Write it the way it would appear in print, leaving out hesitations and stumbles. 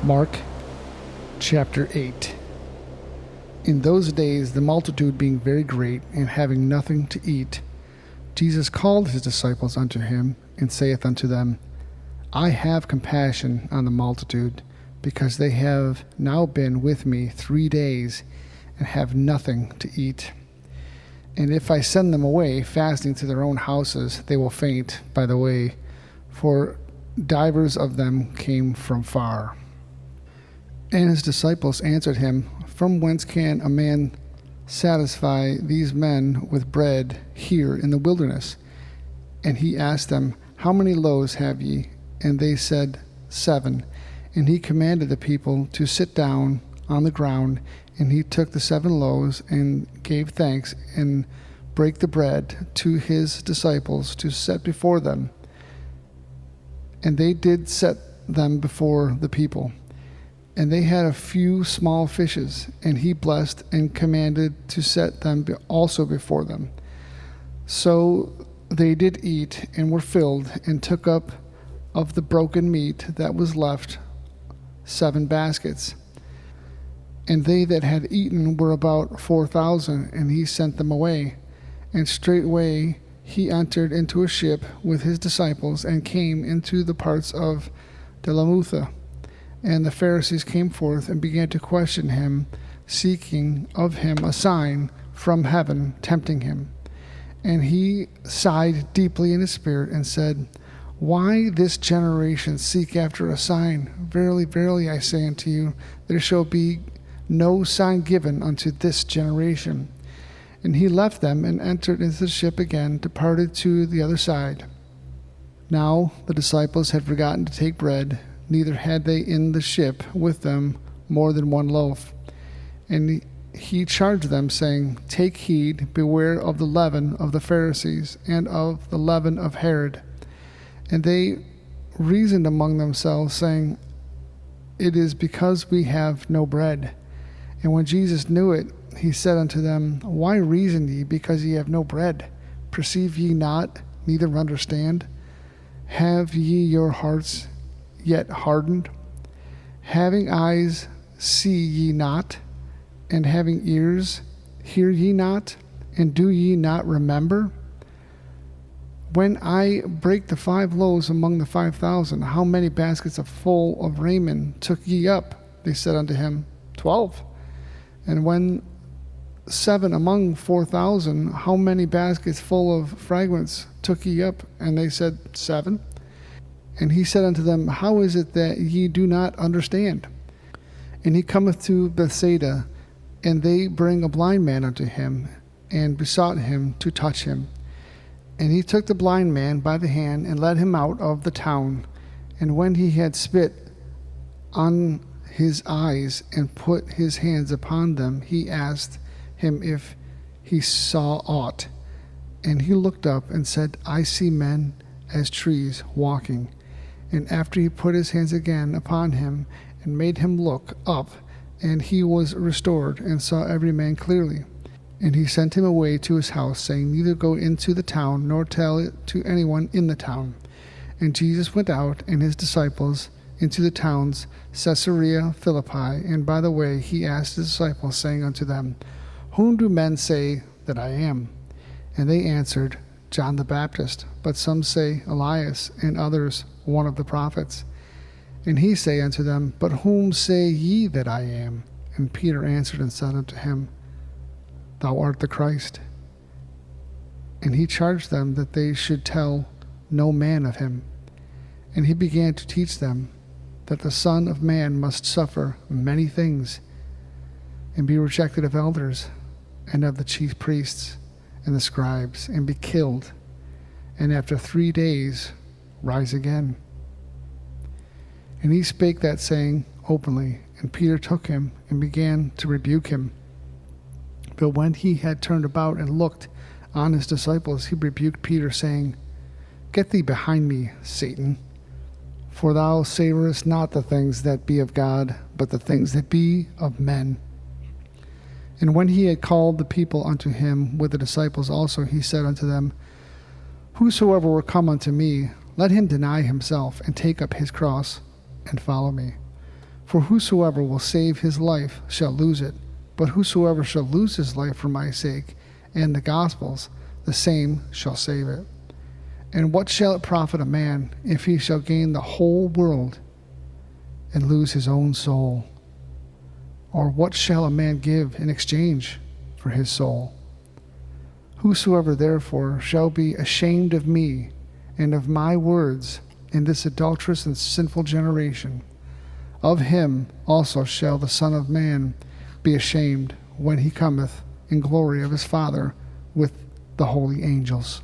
Mark chapter 8. In those days, the multitude being very great, and having nothing to eat, Jesus called his disciples unto him, and saith unto them, I have compassion on the multitude, because they have now been with me 3 days, and have nothing to eat. And if I send them away fasting to their own houses, they will faint by the way, for divers of them came from far. And his disciples answered him, From whence can a man satisfy these men with bread here in the wilderness? And he asked them, How many loaves have ye? And they said, 7. And he commanded the people to sit down on the ground. And he took the 7 loaves, and gave thanks, and brake the bread to his disciples to set before them. And they did set them before the people. And they had a few small fishes, and he blessed and commanded to set them also before them. So they did eat, and were filled, and took up of the broken meat that was left 7 baskets. And they that had eaten were about 4,000, and he sent them away. And straightway he entered into a ship with his disciples, and came into the parts of Dalmanutha. And the Pharisees came forth and began to question him, seeking of him a sign from heaven, tempting him. And he sighed deeply in his spirit, and said, Why this generation seek after a sign? Verily, verily, I say unto you, there shall be no sign given unto this generation. And he left them, and entered into the ship again, departed to the other side. Now the disciples had forgotten to take bread, neither had they in the ship with them more than 1 loaf. And he charged them, saying, Take heed, beware of the leaven of the Pharisees, and of the leaven of Herod. And they reasoned among themselves, saying, It is because we have no bread. And when Jesus knew it, he said unto them, Why reason ye, because ye have no bread? Perceive ye not, neither understand? Have ye your hearts yet hardened? Having eyes, see ye not? And having ears, hear ye not? And do ye not remember? When I brake the 5 loaves among the 5,000, how many baskets full of raiment took ye up? They said unto him, 12. And when 7 among 4,000, how many baskets full of fragments took ye up? And they said, 7. And he said unto them, How is it that ye do not understand? And he cometh to Bethsaida, and they bring a blind man unto him, and besought him to touch him. And he took the blind man by the hand, and led him out of the town. And when he had spit on his eyes, and put his hands upon them, he asked him if he saw aught. And he looked up, and said, I see men as trees walking. And after he put his hands again upon him, and made him look up, and he was restored, and saw every man clearly. And he sent him away to his house, saying, Neither go into the town, nor tell it to anyone in the town. And Jesus went out, and his disciples, into the towns Caesarea Philippi. And by the way he asked his disciples, saying unto them, Whom do men say that I am? And they answered, John the Baptist, but some say Elias, and others one of the prophets. And he say unto them, But whom say ye that I am? And Peter answered and said unto him, Thou art the Christ. And he charged them that they should tell no man of him. And he began to teach them that the Son of Man must suffer many things, and be rejected of elders, and of the chief priests, and the scribes, and be killed, and after 3 days rise again. And he spake that saying openly, and Peter took him, and began to rebuke him. But when he had turned about and looked on his disciples, he rebuked Peter, saying, Get thee behind me, Satan, for thou savorest not the things that be of God, but the things that be of men. And when he had called the people unto him with the disciples also, he said unto them, Whosoever will come unto me, let him deny himself, and take up his cross, and follow me. For whosoever will save his life shall lose it, but whosoever shall lose his life for my sake and the gospel's, the same shall save it. And what shall it profit a man if he shall gain the whole world and lose his own soul? Or what shall a man give in exchange for his soul? Whosoever therefore shall be ashamed of me and of my words in this adulterous and sinful generation, of him also shall the Son of Man be ashamed when he cometh in glory of his Father with the holy angels.